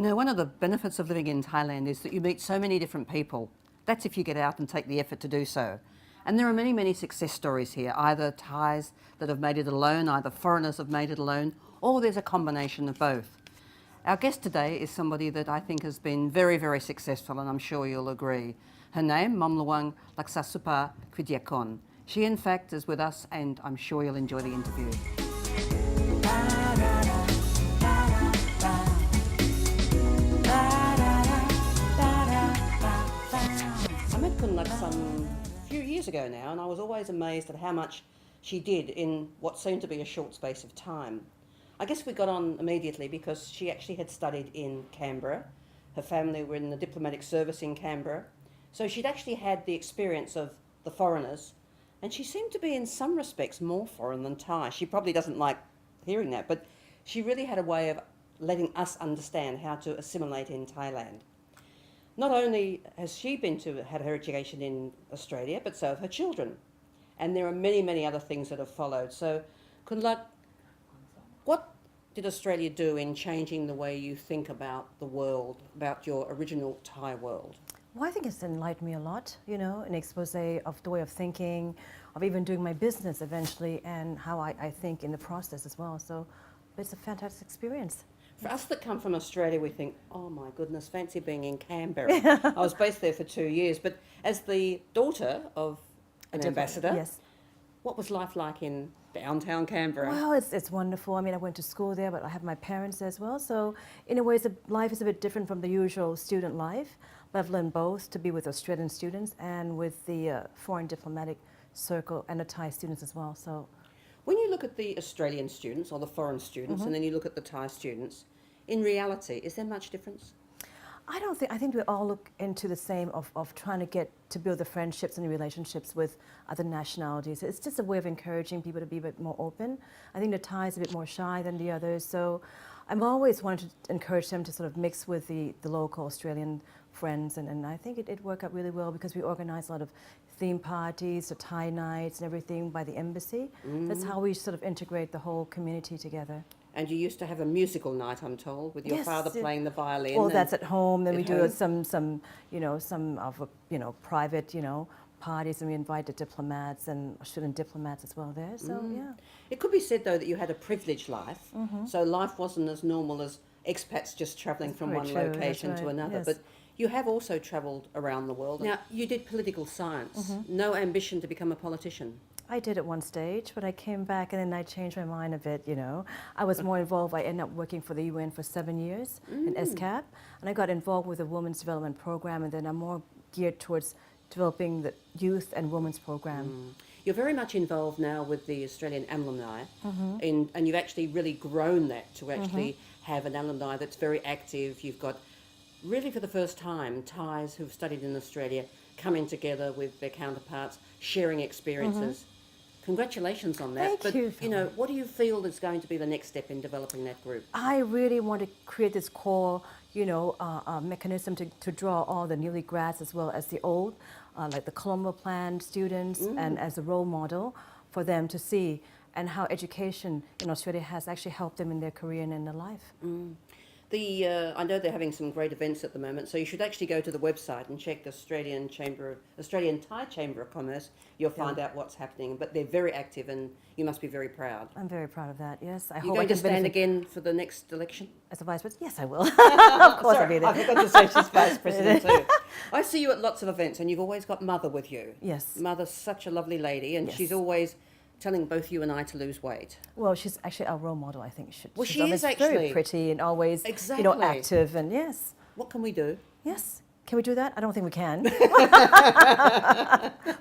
You know, one of the benefits of living in Thailand is that you meet so many different people. That's if you get out and take the effort to do so. And there are many, many success stories here, either Thais that have made it alone, either foreigners have made it alone, or there's a combination of both. Our guest today is somebody that I think has been very, very successful, and I'm sure you'll agree. Her name, Momluang Laksasupa Kwidiakon. She, in fact, is with us, and I'm sure you'll enjoy the interview. I met Kunlak some few years ago now, and I was always amazed at how much she did in what seemed to be a short space of time. I guess we got on immediately because she actually had studied in Canberra. Her family were in the diplomatic service in Canberra. So she'd actually had the experience of the foreigners, and she seemed to be in some respects more foreign than Thai. She probably doesn't like hearing that, but she really had a way of letting us understand how to assimilate in Thailand. Not only has she had her education in Australia, but so have her children. And there are many, many other things that have followed. So, Kunlak, what did Australia do in changing the way you think about the world, about your original Thai world? Well, I think it's enlightened me a lot, you know, an expose of the way of thinking, of even doing my business eventually, and how I think in the process as well. So it's a fantastic experience. For us that come from Australia, we think, oh my goodness, fancy being in Canberra. I was based there for 2 years, but as the daughter of an ambassador, yes. What was life like in downtown Canberra? Well, it's wonderful. I mean, I went to school there, but I have my parents there as well. So in a way, life is a bit different from the usual student life. But I've learned both to be with Australian students and with the foreign diplomatic circle and the Thai students as well. So, when you look at the Australian students or the foreign students, and then you look at the Thai students, in reality, is there much difference? I think we all look into the same of trying to get to build the friendships and relationships with other nationalities. It's just a way of encouraging people to be a bit more open. I think the Thai is a bit more shy than the others, so I've always wanted to encourage them to sort of mix with the local Australian friends, and I think it worked out really well because we organize a lot of theme parties, the Thai nights and everything by the embassy. That's how we sort of integrate the whole community together. And you used to have a musical night, I'm told, with your father playing the violin. Well, that's at home. Then we do home. some private, parties, and we invite the diplomats and student diplomats as well there. So yeah. It could be said though that you had a privileged life, so life wasn't as normal as expats just travelling from one location to another. Yes. But you have also travelled around the world. Now, you did political science. No ambition to become a politician. I did at one stage, but I came back and then I changed my mind a bit, I was more involved. I ended up working for the UN for 7 years in SCAP, and I got involved with the Women's Development Program, and then I'm more geared towards developing the youth and women's program. You're very much involved now with the Australian alumni, and you've actually really grown that to actually have an alumni that's very active. You've got, really for the first time, Thais who've studied in Australia coming together with their counterparts, sharing experiences. Congratulations on that. Thank you. What do you feel is going to be the next step in developing that group? I really want to create this core, mechanism to draw all the newly grads as well as the old, like the Colombo Plan students, and as a role model for them to see, and how education in Australia has actually helped them in their career and in their life. I know they're having some great events at the moment, so you should actually go to the website and check the Australian Thai Chamber of Commerce. You'll find out what's happening, but they're very active, and you must be very proud. I'm very proud of that. Yes, I hope. You're going to stand again for the next election as a vice president? Yes, I will. Of course, I'll be there. I forgot to say she's vice president too. I see you at lots of events, and you've always got Mother with you. Yes. Mother's such a lovely lady, and she's always telling both you and I to lose weight. Well, she's actually our role model, I think. Well, she's she is actually very pretty and always, active, and yes. What can we do? Yes. Can we do that? I don't think we can.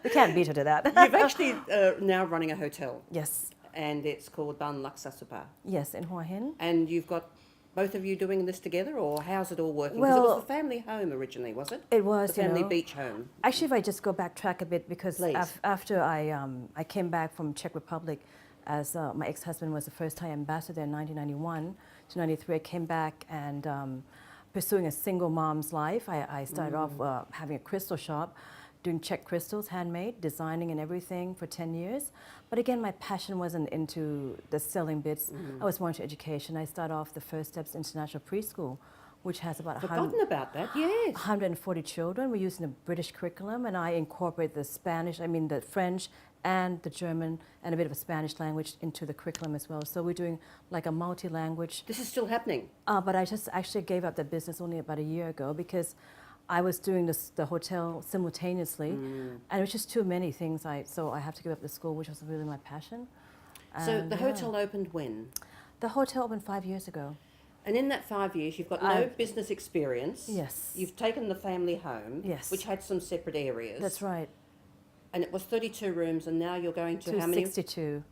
We can't beat her to that. You've actually now running a hotel. Yes. And it's called Ban Laksasupa. Yes, in Hua Hin. And you've got both of you doing this together, or how's it all working? Well, because it was the family home originally, was it? It was, the family beach home. Actually, if I just go backtrack a bit, because after I came back from Czech Republic, as my ex-husband was the first Thai ambassador in 1991 to 93, I came back and pursuing a single mom's life. I started off having a crystal shop, doing Czech crystals, handmade, designing and everything for 10 years. But again, my passion wasn't into the selling bits. I was more into education. I started off the first steps international preschool which has about Forgotten about that, yes. 140 children. We're using the British curriculum, and I incorporate the the French and the German and a bit of a Spanish language into the curriculum as well. So we're doing like a multi-language. This is still happening. But I just actually gave up that business only about a year ago because I was doing the hotel simultaneously, and it was just too many things. So I have to give up the school, which was really my passion. So And, the hotel opened when? The hotel opened 5 years ago. And in that 5 years, you've got no business experience. Yes. You've taken the family home, Yes. which had some separate areas. That's right. And it was 32 rooms, and now you're going to how many? 62.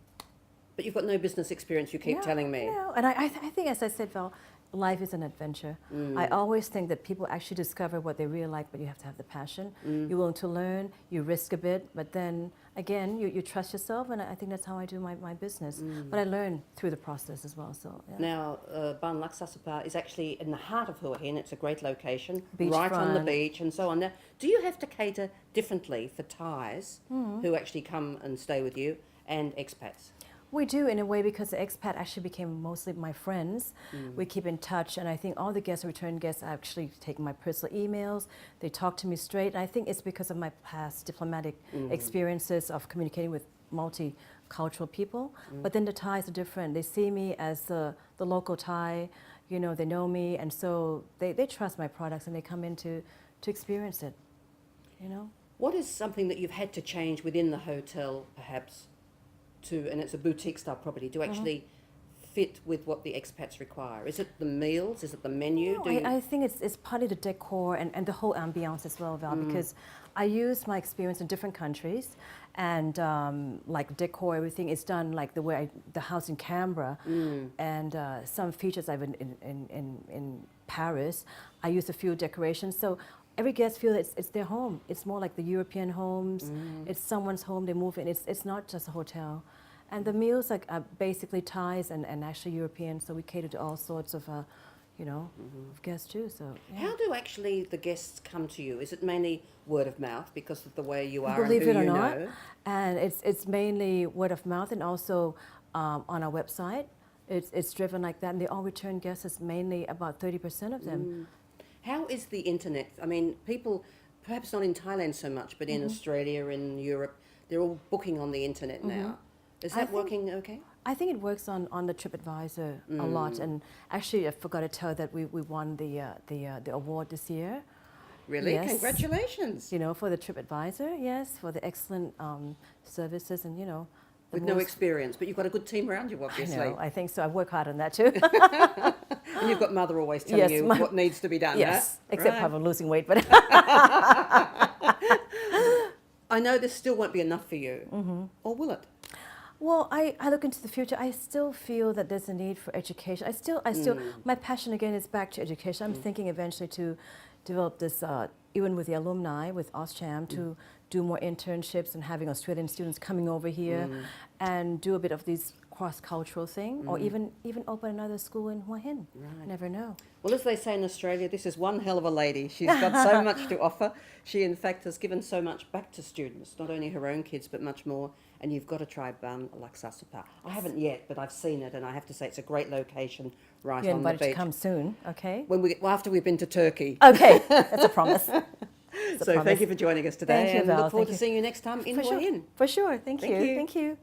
But you've got no business experience, you keep telling me. No, and I think, as I said, Val, life is an adventure. I always think that people actually discover what they really like, but you have to have the passion. You're willing to learn, you risk a bit, but then again, you trust yourself, and I think that's how I do my business. But I learn through the process as well. So yeah. Now, Ban Laksasapa is actually in the heart of Hua Hin. It's a great location, right on the Beachfront. beach and so on. Now, do you have to cater differently for Thais who actually come and stay with you and expats? We do in a way because the expat actually became mostly my friends. We keep in touch, and I think all the guests, return guests, actually take my personal emails. They talk to me straight, and I think it's because of my past diplomatic experiences of communicating with multicultural people. But then the Thais are different. They see me as the local Thai, you know, they know me, and so they trust my products, and they come in to experience it, you know. What is something that you've had to change within the hotel, perhaps, and it's a boutique style property, to actually fit with what the expats require? Is it the meals? Is it the menu? No, I think it's partly the decor and the whole ambiance as well, Val, because I use my experience in different countries, and like decor, everything is done like the way the house in Canberra, and some features I've in Paris. I use a few decorations, so every guest feels it's their home. It's more like the European homes. It's someone's home. They move in. It's not just a hotel. And the meals are basically Thais and actually European, so we cater to all sorts of, of guests too. So yeah. How do actually the guests come to you? Is it mainly word of mouth because of the way you are Believe and it who or you not, know? and it's mainly word of mouth, and also on our website, it's driven like that. And the all return guests is mainly about 30% of them. How is the internet? I mean, people, perhaps not in Thailand so much, but in Australia, in Europe, they're all booking on the internet now. Is that working okay? I think it works on the TripAdvisor a lot, and actually I forgot to tell that we won the award this year. Really? Yes. Congratulations. You know, for the TripAdvisor, yes, for the excellent services, and With no experience, but you've got a good team around you, I obviously. know, I think so. I work hard on that too. And you've got mother always telling you what needs to be done. Yes, huh? except Right. probably losing weight, but I know this still won't be enough for you, or will it? well, I look into the future. I still feel that there's a need for education. I still, my passion again is back to education. I'm thinking eventually to develop this, even with the alumni, with AusCham, to do more internships and having Australian students coming over here and do a bit of these cross-cultural thing, or even open another school in Hua Hin. Right. Never know. Well, as they say in Australia, this is one hell of a lady. She's got so much to offer. She, in fact, has given so much back to students, not only her own kids, but much more. And you've got to try Ban Laksasapa. I haven't yet, but I've seen it, and I have to say it's a great location right You're on the invited to beach. come soon, okay? After we've been to Turkey. Okay, that's a promise. That's a So promise. thank you for joining us today, Thank you, and Val. look forward Thank to you. seeing you next time in For Hua sure. Hin. For sure. Thank Thank you. you. Thank you.